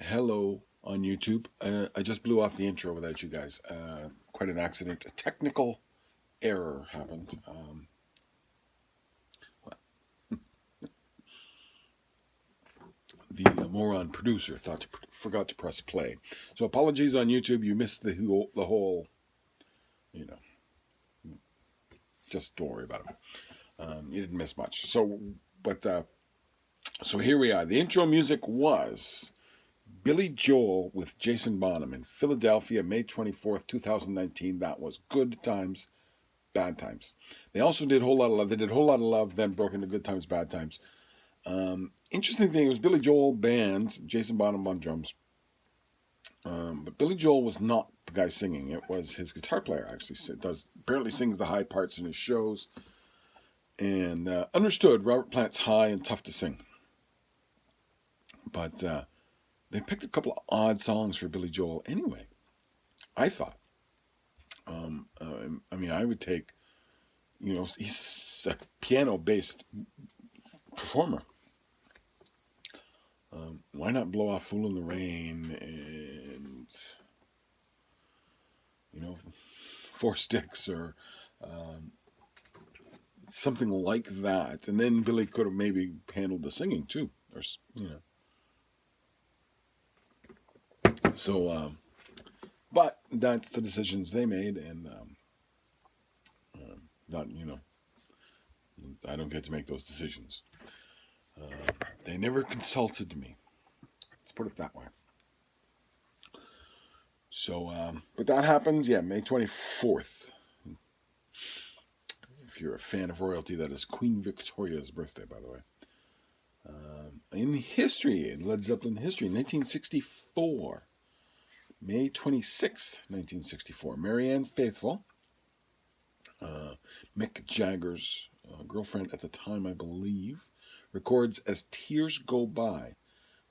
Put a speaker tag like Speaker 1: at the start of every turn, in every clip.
Speaker 1: Hello on YouTube. I just blew off the intro without you guys. Quite an accident. A technical error happened. The moron producer forgot to press play. So apologies on YouTube. You missed the whole. You know, just don't worry about it. You didn't miss much. So here we are. The intro music was Billy Joel with Jason Bonham in Philadelphia, May 24th, 2019. That was Good Times, Bad Times. They also did Whole Lot of Love. They did Whole Lot of Love, then broke into Good Times, Bad Times. Interesting thing was Billy Joel band, Jason Bonham on drums. But Billy Joel was not the guy singing. It was his guitar player, actually. Apparently sings the high parts in his shows. And understood, Robert Plant's high and tough to sing. But they picked a couple of odd songs for Billy Joel anyway, I thought. I would take, he's a piano-based performer. Why not blow off Fool in the Rain and, Four Sticks or something like that. And then Billy could have maybe handled the singing too. So, but that's the decisions they made, and I don't get to make those decisions. They never consulted me. Let's put it that way. So, but that happened, May 24th. If you're a fan of royalty, that is Queen Victoria's birthday, by the way. In Led Zeppelin history, 1964. May 26th, 1964. Marianne Faithfull, Mick Jagger's girlfriend at the time, I believe, records As Tears Go By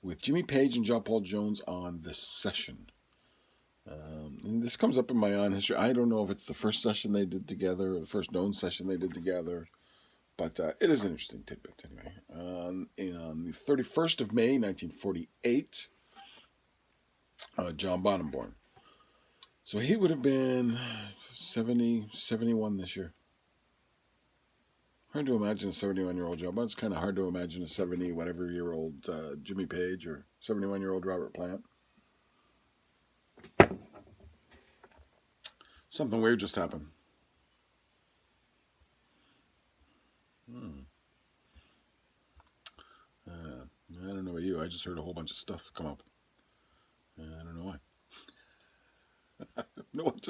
Speaker 1: with Jimmy Page and John Paul Jones on The Session. And this comes up in my own history. I don't know if it's the first session they did together or the first known session they did together, but it is an interesting tidbit anyway. On the 31st of May, 1948, John Bonham born. So he would have been 70, 71 this year. Hard to imagine a 71-year-old John Bonham. It's kind of hard to imagine a 70-whatever-year-old Jimmy Page or 71-year-old Robert Plant. Something weird just happened. I don't know about you. I just heard a whole bunch of stuff come up. I don't know why. I don't know what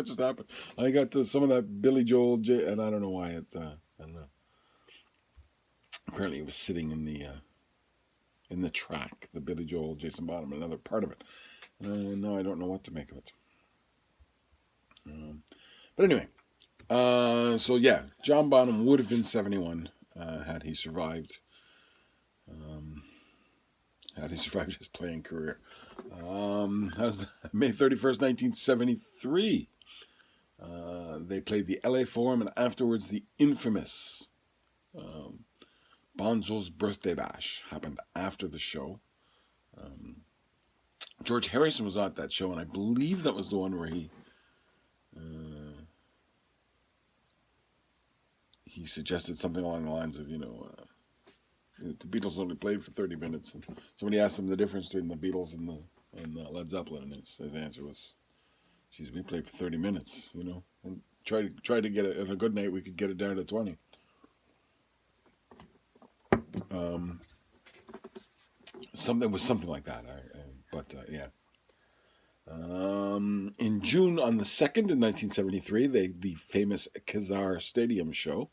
Speaker 1: just happened. I got to some of that Billy Joel, and I don't know why I don't know. Apparently, it was sitting in the track, the Billy Joel, Jason Bonham, another part of it. No, I don't know what to make of it. But anyway, John Bonham would have been 71 had he survived. Had he survived his playing career. That was May 31st, 1973. They played the LA Forum and afterwards the infamous Bonzo's Birthday Bash happened after the show. George Harrison was at that show, and I believe that was the one where he suggested something along the lines of, the Beatles only played for 30 minutes. And somebody asked him the difference between the Beatles and Led Zeppelin, and his answer was, geez, we played for 30 minutes, and try to get it, on a good night, we could get it down to 20. Something like that. In June on the 2nd in 1973, the famous Kazar Stadium show.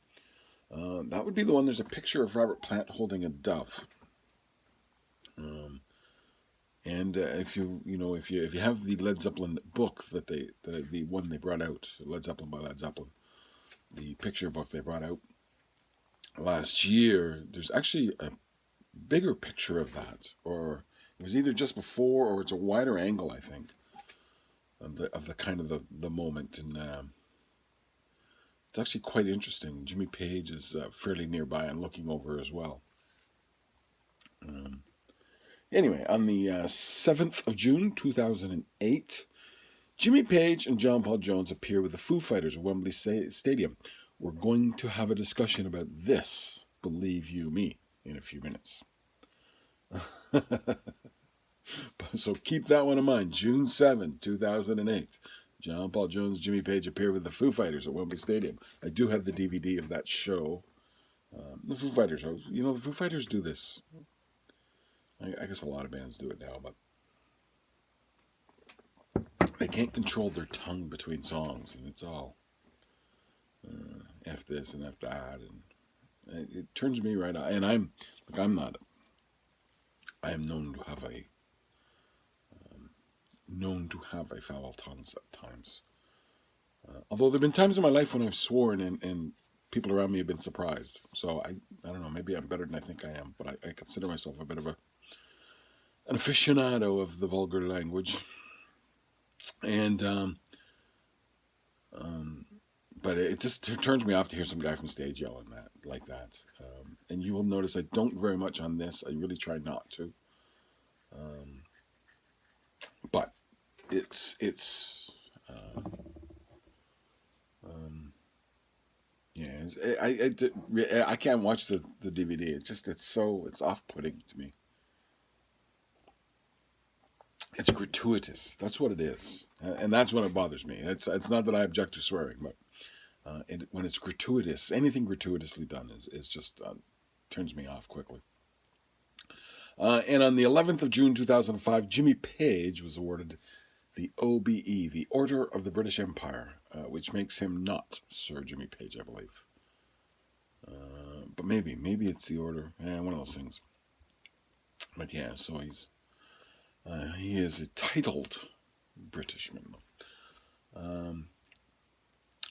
Speaker 1: That would be the one. There's a picture of Robert Plant holding a dove. And if you have the Led Zeppelin book the one they brought out, Led Zeppelin by Led Zeppelin, the picture book they brought out last year, there's actually a bigger picture of that, or it was either just before or it's a wider angle, I think, of the kind of the moment, and it's actually quite interesting. Jimmy Page is fairly nearby and looking over as well. Anyway, on the 7th of June, 2008, Jimmy Page and John Paul Jones appear with the Foo Fighters at Wembley Stadium. We're going to have a discussion about this, believe you me, in a few minutes. So keep that one in mind. June 7, 2008. John Paul Jones, Jimmy Page appear with the Foo Fighters at Wembley Stadium. I do have the DVD of that show. The Foo Fighters, the Foo Fighters do this. I guess a lot of bands do it now, but they can't control their tongue between songs, and it's all F this and F that, and it turns me right on. And I am known to have a foul tongue at times. Although there have been times in my life when I've sworn and people around me have been surprised. So I don't know, maybe I'm better than I think I am, but I consider myself a bit of an aficionado of the vulgar language. And but it just turns me off to hear some guy from stage yelling like that. And you will notice I don't very much on this. I really try not to. But I can't watch the DVD. It's off-putting to me. It's gratuitous. That's what it is, and that's what it bothers me. It's not that I object to swearing, but when it's gratuitous, anything gratuitously done is just turns me off quickly. And on the 11th of June 2005, Jimmy Page was awarded the OBE, the Order of the British Empire, which makes him not Sir Jimmy Page, I believe. But maybe it's the order. One of those things. But yeah, so he is a titled Britishman.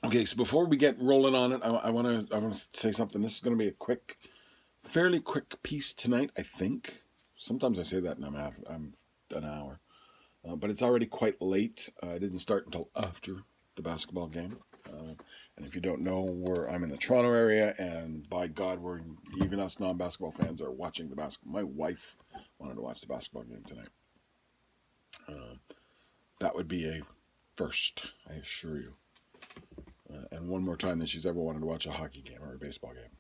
Speaker 1: Okay, so before we get rolling on it, I want to say something. This is going to be a fairly quick piece tonight, I think. Sometimes I say that and I'm an hour. But it's already quite late. I didn't start until after the basketball game. And if you don't know, I'm in the Toronto area, and by God, even us non-basketball fans are watching the basketball. My wife wanted to watch the basketball game tonight. That would be a first, I assure you. And one more time than she's ever wanted to watch a hockey game or a baseball game.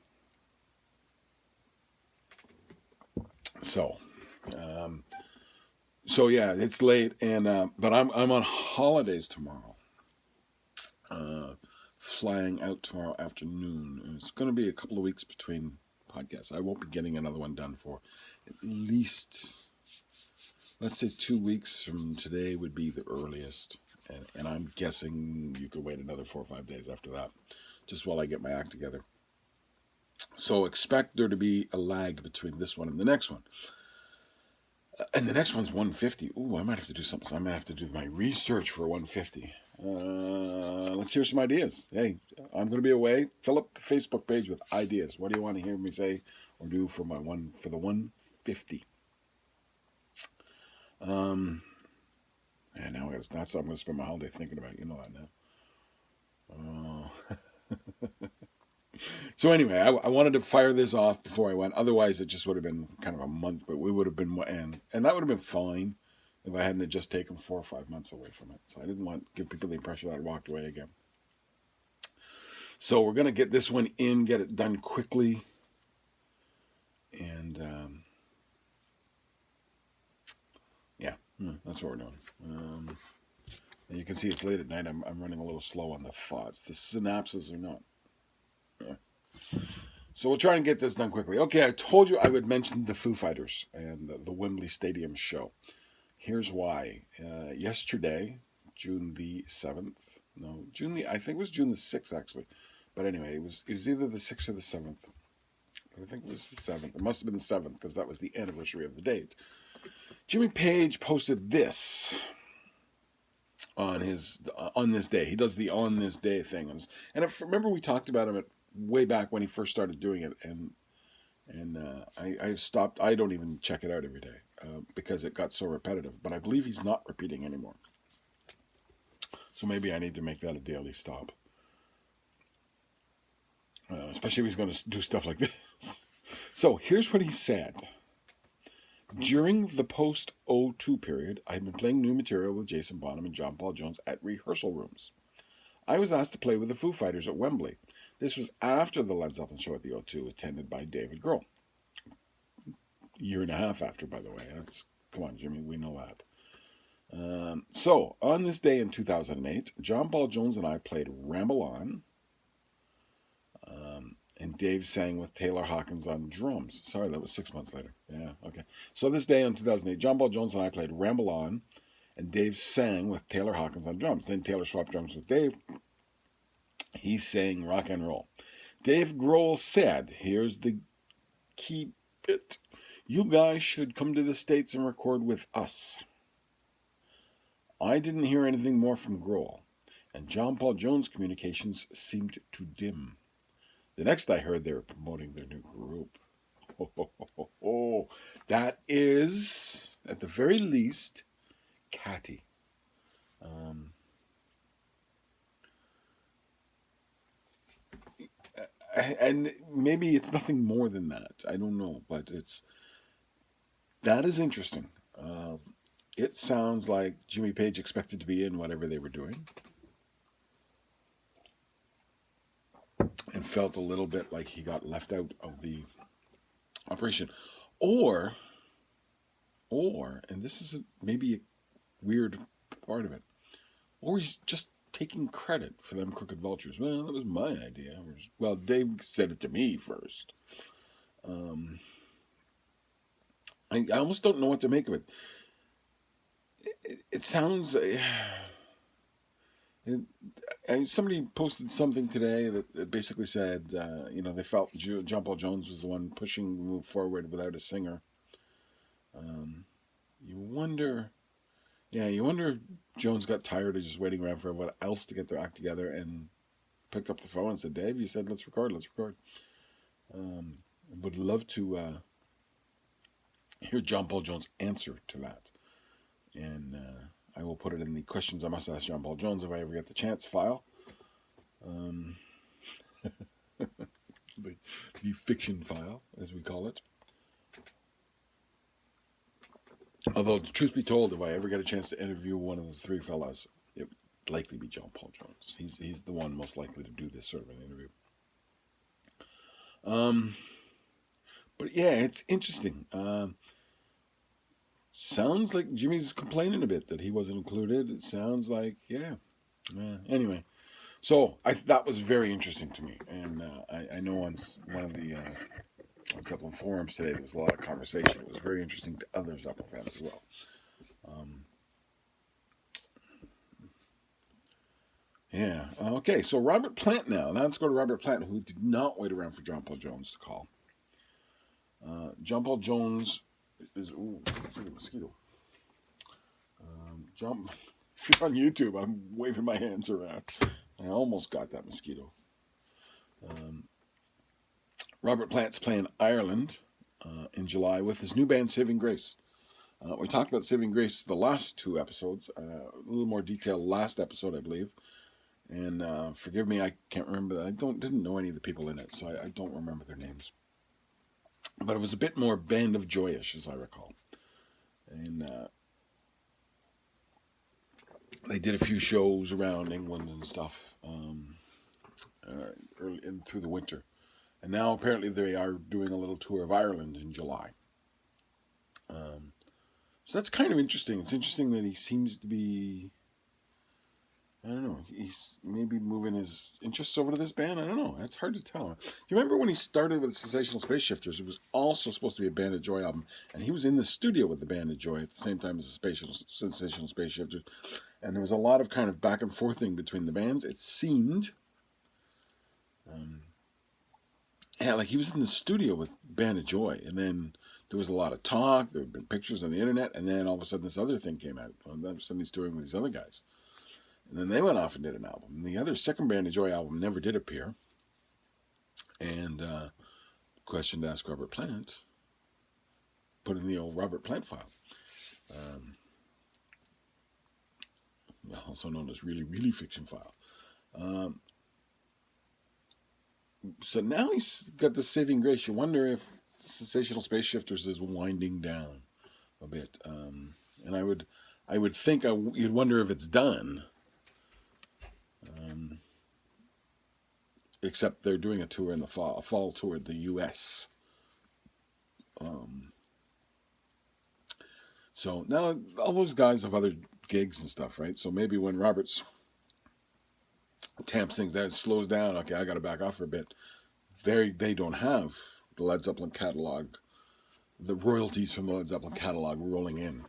Speaker 1: So yeah, it's late, and but I'm on holidays tomorrow. Flying out tomorrow afternoon. And it's going to be a couple of weeks between podcasts. I won't be getting another one done for at least, let's say, 2 weeks from today would be the earliest. And I'm guessing you could wait another 4 or 5 days after that, just while I get my act together. So expect there to be a lag between this one and the next one. And the next one's 150. Ooh, I might have to do something. So I might have to do my research for 150. Let's hear some ideas. Hey, I'm going to be away. Fill up the Facebook page with ideas. What do you want to hear me say or do for the 150? And now that's what I'm going to spend my holiday thinking about. You know that now. So anyway, I wanted to fire this off before I went. Otherwise, it just would have been kind of a month, but we would have been, and that would have been fine if I hadn't just taken 4 or 5 months away from it. So I didn't want to give people the impression I'd walked away again. So we're going to get this one in, get it done quickly. And that's what we're doing. And you can see it's late at night. I'm running a little slow on the thoughts. The synapses are not. So we'll try and get this done quickly. Okay, I told you I would mention the Foo Fighters and the Wembley Stadium show. Here's why. Yesterday, June the 7th. No, I think it was June the 6th, actually. But anyway, it was either the 6th or the 7th. But I think it was the 7th. It must have been the 7th because that was the anniversary of the date. Jimmy Page posted this on this day. He does the on this day thing. And if remember we talked about him way back when he first started doing it, and I stopped. I don't even check it out every day because it got so repetitive. But I believe he's not repeating anymore. So maybe I need to make that a daily stop. Especially if he's going to do stuff like this. So here's what he said. During the post-O2 period, I had been playing new material with Jason Bonham and John Paul Jones at rehearsal rooms. I was asked to play with the Foo Fighters at Wembley. This was after the Led Zeppelin show at the O2, attended by David Grohl. A year and a half after, by the way. Come on, Jimmy, we know that. So, on this day in 2008, John Paul Jones and I played Ramble On, and Dave sang with Taylor Hawkins on drums. Sorry, that was 6 months later. Yeah, okay. So this day in 2008, John Paul Jones and I played Ramble On, and Dave sang with Taylor Hawkins on drums. Then Taylor swapped drums with Dave. He sang rock and roll. Dave Grohl said, here's the key bit, you guys should come to the States and record with us. I didn't hear anything more from Grohl, and John Paul Jones' communications seemed to dim. The next I heard, they were promoting their new group. That is, at the very least, catty. And maybe it's nothing more than that. I don't know, but that is interesting. It sounds like Jimmy Page expected to be in whatever they were doing, and felt a little bit like he got left out of the operation, or, and this is maybe a weird part of it, or he's just taking credit for them Crooked Vultures. Well, that was my idea. Well, Dave said it to me first. I almost don't know what to make of it. It sounds... somebody posted something today that basically said, they felt John Paul Jones was the one pushing the move forward without a singer. You wonder if Jones got tired of just waiting around for everyone else to get their act together and picked up the phone and said, Dave, you said, let's record. Would love to hear John Paul Jones' answer to that. And I will put it in the questions I must ask John Paul Jones if I ever get the chance file. The fiction file, as we call it. Although, truth be told, if I ever get a chance to interview one of the three fellas, it would likely be John Paul Jones. He's the one most likely to do this sort of an interview. But yeah, it's interesting. Sounds like Jimmy's complaining a bit that he wasn't included. It sounds like, anyway. So that was very interesting to me. And I know on one of the Zeppelin forums today, there was a lot of conversation. It was very interesting to other Zeppelin fans as well. Okay, so Robert Plant now. Now let's go to Robert Plant, who did not wait around for John Paul Jones to call. John Paul Jones is... Ooh, there's a mosquito. If you're on YouTube, I'm waving my hands around. I almost got that mosquito. Robert Plant's playing Ireland in July with his new band, Saving Grace. We talked about Saving Grace the last two episodes, a little more detail last episode, I believe. And forgive me, I can't remember. I didn't know any of the people in it, so I don't remember their names. But it was a bit more Band of Joyish, as I recall. And they did a few shows around England and stuff early through the winter. And now apparently they are doing a little tour of Ireland in July. So that's kind of interesting. It's interesting that he seems to be... I don't know. He's maybe moving his interests over to this band. I don't know. That's hard to tell. You remember when he started with Sensational Space Shifters? It was also supposed to be a Band of Joy album. And he was in the studio with the Band of Joy at the same time as the Sensational Space Shifters. And there was a lot of kind of back and forthing between the bands. It seemed... like he was in the studio with Band of Joy. And then there was a lot of talk. There had been pictures on the internet. And then all of a sudden this other thing came out. All of a sudden he's touring with these other guys. And then they went off and did an album. And the second Band of Joy album never did appear. And question to ask Robert Plant, put in the old Robert Plant file. Also known as Really, Really Fiction file. So now he's got the Saving Grace. You wonder if Sensational Space Shifters is winding down. a bit. And I would think you'd wonder if it's done. Except they're doing a tour in the fall, a fall tour in the U.S. So now all those guys have other gigs and stuff, right? So maybe when Roberts tamps things down, slows down. Okay, I got to back off for a bit. They don't have the Led Zeppelin catalog, the royalties from the Led Zeppelin catalog rolling in,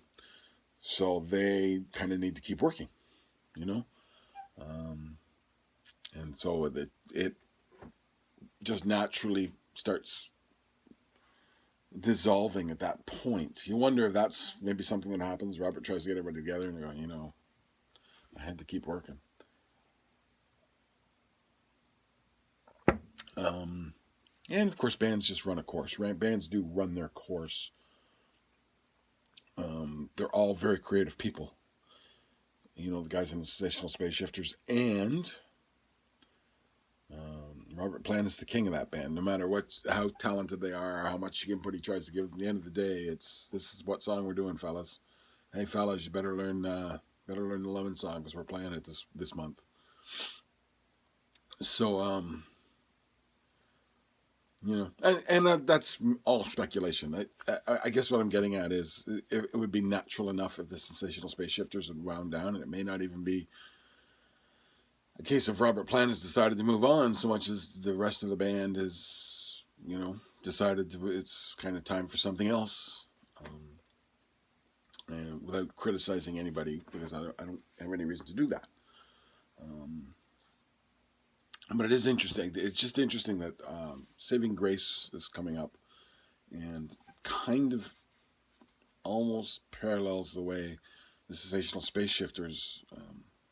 Speaker 1: so they kind of need to keep working, you know. And so it just naturally starts dissolving at that point. You wonder if that's maybe something that happens. Robert tries to get everybody together, and they're going, I had to keep working. And of course, bands just run a course, right? Bands do run their course. They're all very creative people. The guys in the Sensational Space Shifters, and Robert Plant is the king of that band. No matter how talented they are, or how much input he tries to give, at the end of the day, this is what song we're doing, fellas. Hey, fellas, you better learn the Lemon song because we're playing it this month. So, and that's all speculation. I guess what I'm getting at is it would be natural enough if the Sensational Space Shifters had wound down, and it may not even be a case of Robert Plant has decided to move on so much as the rest of the band has, decided it's kind of time for something else. And without criticizing anybody, because I don't have any reason to do that. But it is interesting. It's just interesting that Saving Grace is coming up and kind of almost parallels the way the Sensational Space Shifters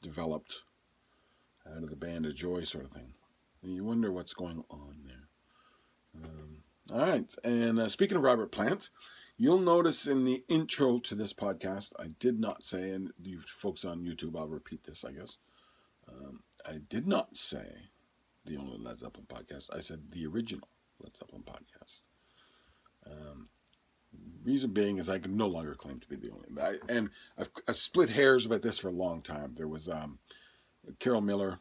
Speaker 1: developed out of the Band of Joy sort of thing. And you wonder what's going on there. All right. And speaking of Robert Plant, you'll notice in the intro to this podcast, I did not say, and you folks on YouTube, I'll repeat this, I guess. I did not say the only Led Zeppelin podcast. I said the original Led Zeppelin podcast. Reason being is I can no longer claim to be the only. And I've split hairs about this for a long time. There was Carol Miller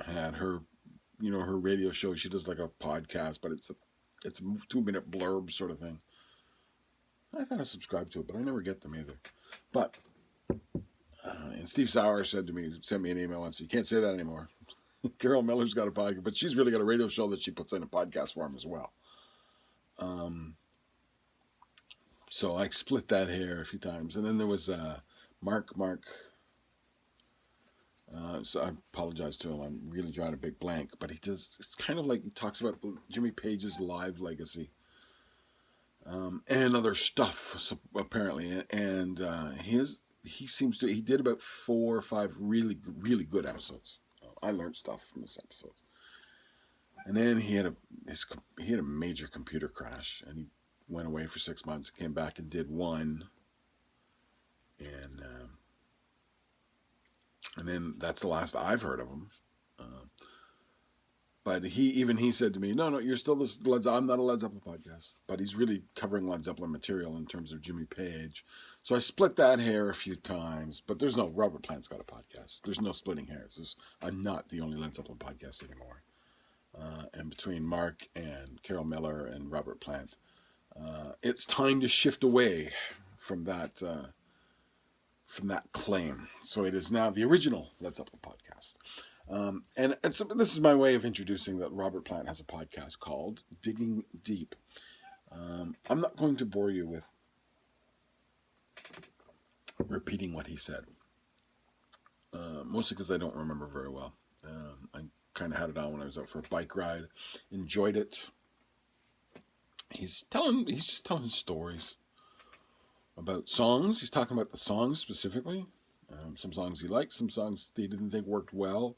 Speaker 1: had her, her radio show. She does like a podcast, but it's a 2-minute blurb sort of thing. I thought I subscribed to it, but I never get them either. But and Steve Sauer sent me an email and said, "You can't say that anymore." Carol Miller's got a podcast, but she's really got a radio show that she puts in a podcast form as well. So I split that hair a few times. And then there was Mark. So I apologize to him. I'm really drawing a big blank. But it's kind of like he talks about Jimmy Page's live legacy. And other stuff, apparently. And he did about 4 or 5 really, really good episodes. I learned stuff from this episode. And then he had a major computer crash, and he went away for 6 months, came back and did one, and then that's the last I've heard of him. But he said to me, "No, you're still this Led Zeppelin. I'm not a Led Zeppelin podcast, but he's really covering Led Zeppelin material in terms of Jimmy Page." So I split that hair a few times, but there's no Robert Plant's got a podcast. There's no splitting hairs. I'm not the only Led Zeppelin podcast anymore. And between Mark and Carol Miller and Robert Plant, it's time to shift away from that claim. So it is now the original Led Zeppelin podcast. And so this is my way of introducing that Robert Plant has a podcast called Digging Deep. I'm not going to bore you with repeating what he said, mostly because I don't remember very well. I kind of had it on when I was out for a bike ride, enjoyed it. He's just telling stories about songs. He's talking about the songs specifically. Some songs he liked, some songs he didn't think worked well.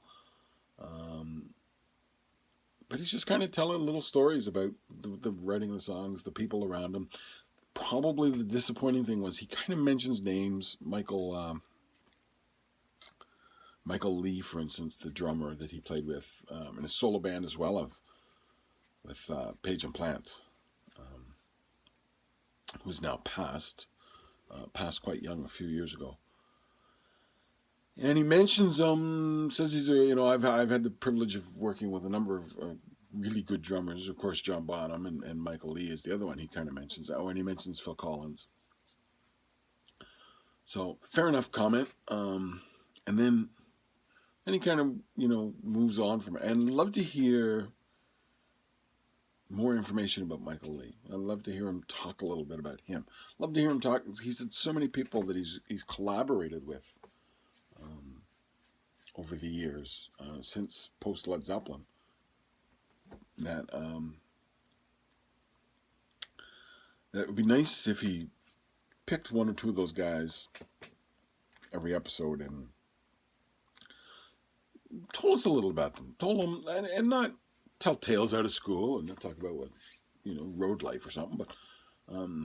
Speaker 1: But he's just kind of telling little stories about the writing of the songs, the people around him. Probably the disappointing thing was he kind of mentions names. Michael Lee, for instance, the drummer that he played with in a solo band as well with Page and Plant. who's now passed quite young a few years ago. And he mentions, says he's I've had the privilege of working with a number of really good drummers. Of course, John Bonham and Michael Lee is the other one he kind of mentions. Oh, and he mentions Phil Collins. So fair enough comment. And then he kind of moves on from it. And love to hear more information about Michael Lee. I'd love to hear him talk a little bit about him. Love to hear him talk. He's had so many people that he's collaborated with over the years, since post Led Zeppelin, that it would be nice if he picked one or two of those guys every episode and told us a little about them. Told them, and not tell tales out of school and not talk about what, road life or something, but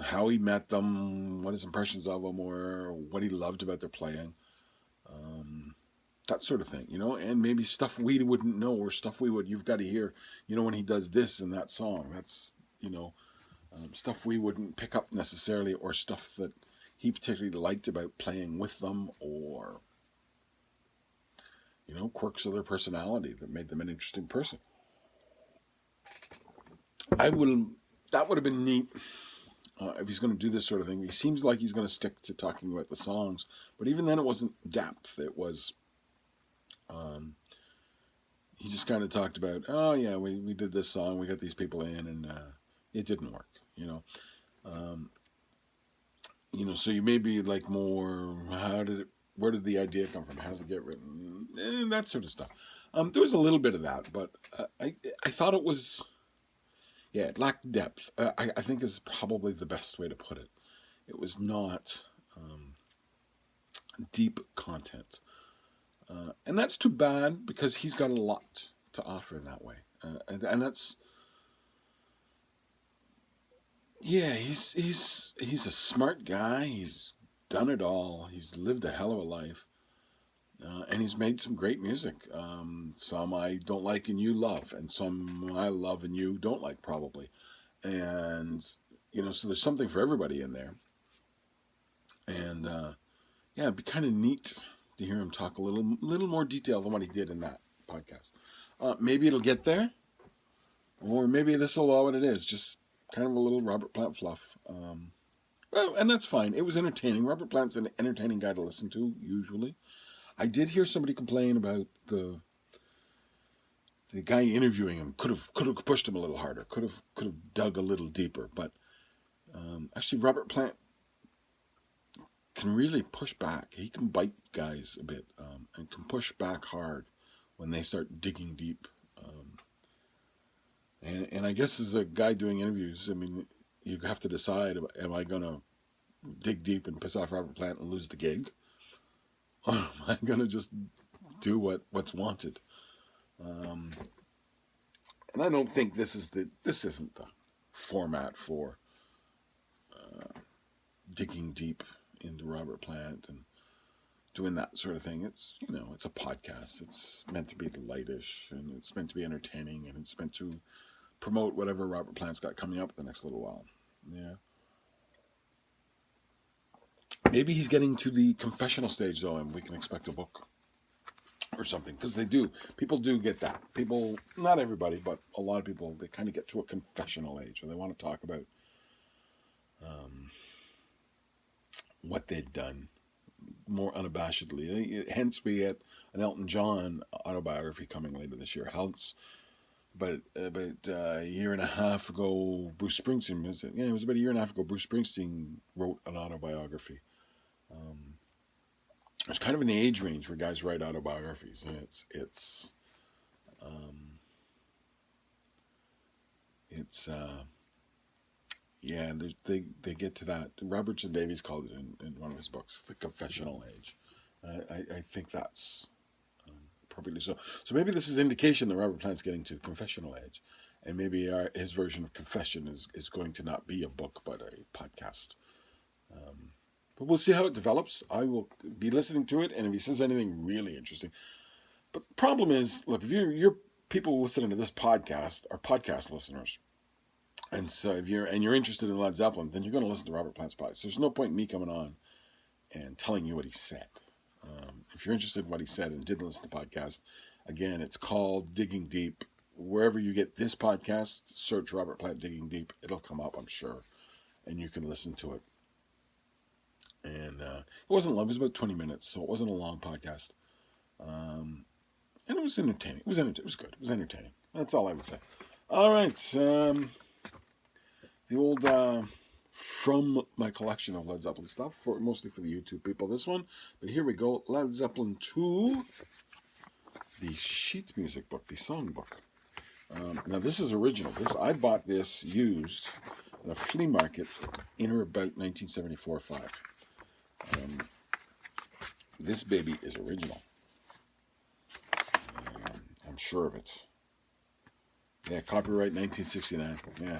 Speaker 1: how he met them, what his impressions of them were, what he loved about their playing. That sort of thing, and maybe stuff we wouldn't know or stuff you've got to hear, when he does this in that song. That's, stuff we wouldn't pick up necessarily, or stuff that he particularly liked about playing with them, or, quirks of their personality that made them an interesting person. That would have been neat if he's going to do this sort of thing. He seems like he's going to stick to talking about the songs, but even then it wasn't depth. It was... he just kind of talked about, oh yeah, we did this song, we got these people in, and it didn't work, so you may be like more, where did the idea come from? How did it get written? And that sort of stuff. There was a little bit of that, but I thought it was, it lacked depth. I think is probably the best way to put it. It was not deep content. And that's too bad, because he's got a lot to offer in that way. And that's, he's a smart guy. He's done it all. He's lived a hell of a life. And he's made some great music. Some I don't like and you love, and some I love and you don't like, probably. And, so there's something for everybody in there. And, it'd be kind of neat to hear him talk a little more detail than what he did in that podcast. Maybe it'll get there, or maybe this will all what it is, just kind of a little Robert Plant fluff. Well, and that's fine. It was entertaining. Robert Plant's an entertaining guy to listen to, usually. I did hear somebody complain about the guy interviewing him. Could have pushed him a little harder. Could have dug a little deeper. But actually, Robert Plant can really push back. He can bite guys a bit, and can push back hard when they start digging deep. And I guess as a guy doing interviews, I mean, you have to decide, am I going to dig deep and piss off Robert Plant and lose the gig? Or am I going to just do what's wanted? And I don't think this isn't the format for digging deep into Robert Plant and doing that sort of thing. It's, it's a podcast. It's meant to be lightish, and it's meant to be entertaining, and it's meant to promote whatever Robert Plant's got coming up the next little while. Yeah. Maybe he's getting to the confessional stage, though, and we can expect a book or something, because people do get that. People, not everybody, but a lot of people, they kind of get to a confessional age, or they want to talk about what they'd done more unabashedly. Hence, we had an Elton John autobiography coming later this year. But about a year and a half ago, Bruce Springsteen, it was about a year and a half ago, Bruce Springsteen wrote an autobiography. There's kind of an age range where guys write autobiographies, and they get to that. Robertson Davies called it in one of his books, the confessional age. I think that's appropriately so. So maybe this is indication that Robert Plant's getting to the confessional age, and maybe his version of confession is going to not be a book but a podcast. But we'll see how it develops. I will be listening to it, and if he says anything really interesting. But the problem is, look, if you're people listening to this podcast are podcast listeners, And so if you're interested in Led Zeppelin, then you're going to listen to Robert Plant's podcast. There's no point in me coming on and telling you what he said. If you're interested in what he said and didn't listen to the podcast, again, it's called Digging Deep. Wherever you get this podcast, search Robert Plant Digging Deep. It'll come up, I'm sure, and you can listen to it. And it wasn't long. It was about 20 minutes, so it wasn't a long podcast. And it was entertaining. It was good. It was entertaining. That's all I would say. All right. The old from my collection of Led Zeppelin stuff, mostly for the YouTube people, this one. But here we go. Led Zeppelin 2, the sheet music book, the song book. Now, this is original. I bought this used at a flea market in or about 1974-5. This baby is original. I'm sure of it. Yeah, copyright 1969. Yeah.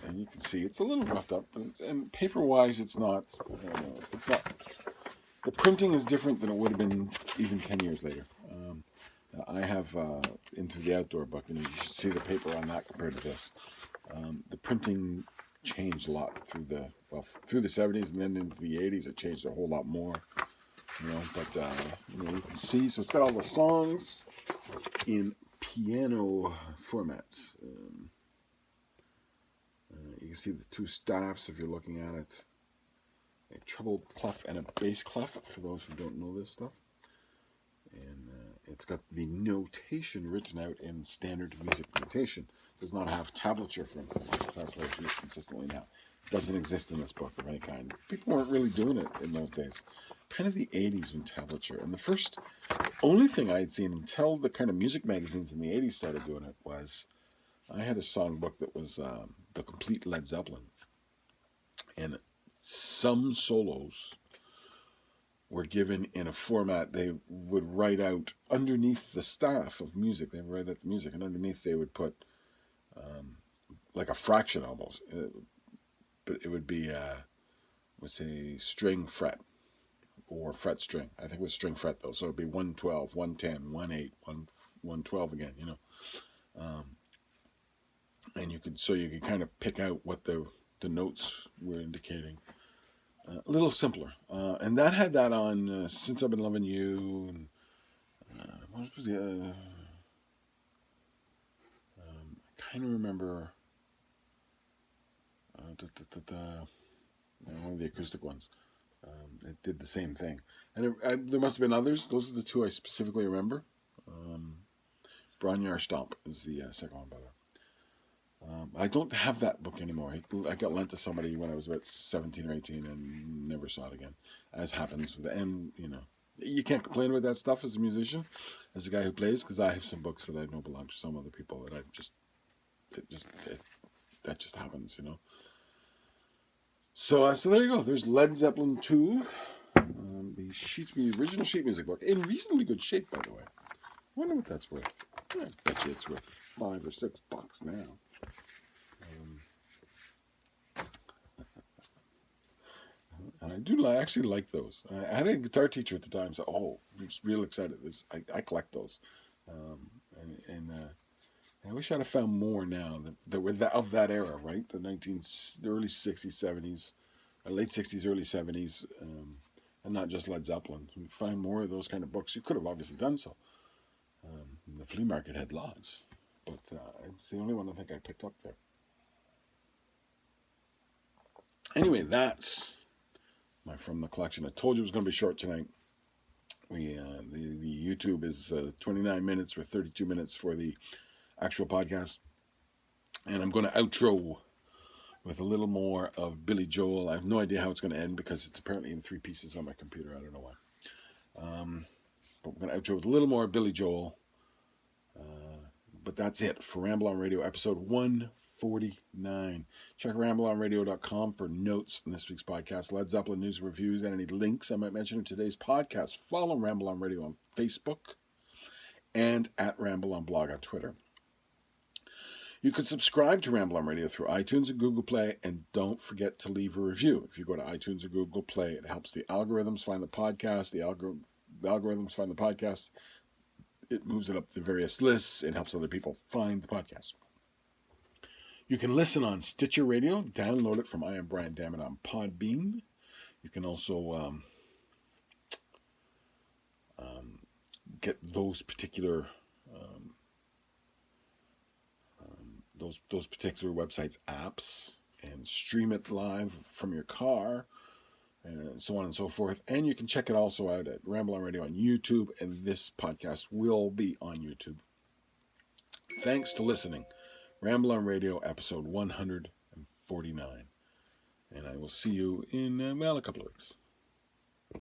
Speaker 1: And you can see it's a little roughed up, and paper-wise, it's not. The printing is different than it would have been even 10 years later. I have Into the Outdoor book, and you should see the paper on that compared to this. The printing changed a lot through the 70s, and then into the 80s, it changed a whole lot more. But you can see, so it's got all the songs in piano format. You can see the two staffs if you're looking at it. A treble clef and a bass clef, for those who don't know this stuff. And it's got the notation written out in standard music notation. It does not have tablature, for instance, which guitar players use consistently now. It doesn't exist in this book of any kind. People weren't really doing it in those days. Kind of the 80s when tablature. And the only thing I had seen until the kind of music magazines in the 80s started doing it was, I had a songbook that was the complete Led Zeppelin. And some solos were given in a format they would write out underneath the staff of music. They would write out the music, and underneath they would put like a fraction almost. But it would be, let's say, string fret or fret string. I think it was string fret though. So it would be 112, 110, 18, 112 again, and you could kind of pick out what the notes were indicating. A little simpler, and that had that on Since I've Been Loving You. And what was the? I kind of remember one of the acoustic ones. It did the same thing, and there must have been others. Those are the two I specifically remember. Bron Stomp is the second one, by the way. I don't have that book anymore. I got lent to somebody when I was about 17 or 18 and never saw it again, as happens with it. And, you can't complain about that stuff as a musician, as a guy who plays, because I have some books that I know belong to some other people that that just happens, So there you go. There's Led Zeppelin 2, the original sheet music book, in reasonably good shape, by the way. I wonder what that's worth. I bet you it's worth $5 or $6 now. And I actually like those. I had a guitar teacher at the time, so I was real excited. I collect those, and I wish I'd have found more now that were of that era, right? The early '60s, '70s, late '60s, early '70s, and not just Led Zeppelin. If you find more of those kind of books, you could have obviously done so. The flea market had lots, but it's the only one I think I picked up there. Anyway, that's from the collection. I told you it was going to be short tonight. The YouTube is 29 minutes or 32 minutes for the actual podcast, and I'm going to outro with a little more of Billy Joel. I have no idea how it's going to end because it's apparently in 3 pieces on my computer. I don't know why. But we're going to outro with a little more of Billy Joel. But that's it for Ramble on Radio, episode 149. Check rambleonradio.com for notes on this week's podcast, Led Zeppelin news reviews, and any links I might mention in today's podcast. Follow Ramble on Radio on Facebook and at Ramble on Blog on Twitter. You can subscribe to Ramble on Radio through iTunes and Google Play, and don't forget to leave a review. If you go to iTunes or Google Play, it helps the algorithms find the podcast. The algorithms find the podcast. It moves it up the various lists. It helps other people find the podcast. You can listen on Stitcher Radio. Download it from I Am Brian Dammit on Podbean. You can also get those particular those particular websites apps and stream it live from your car and so on and so forth. And you can check it also out at Ramble on Radio on YouTube, and this podcast will be on YouTube. Thanks to listening. Ramble on Radio, episode 149. And I will see you in, a couple of weeks.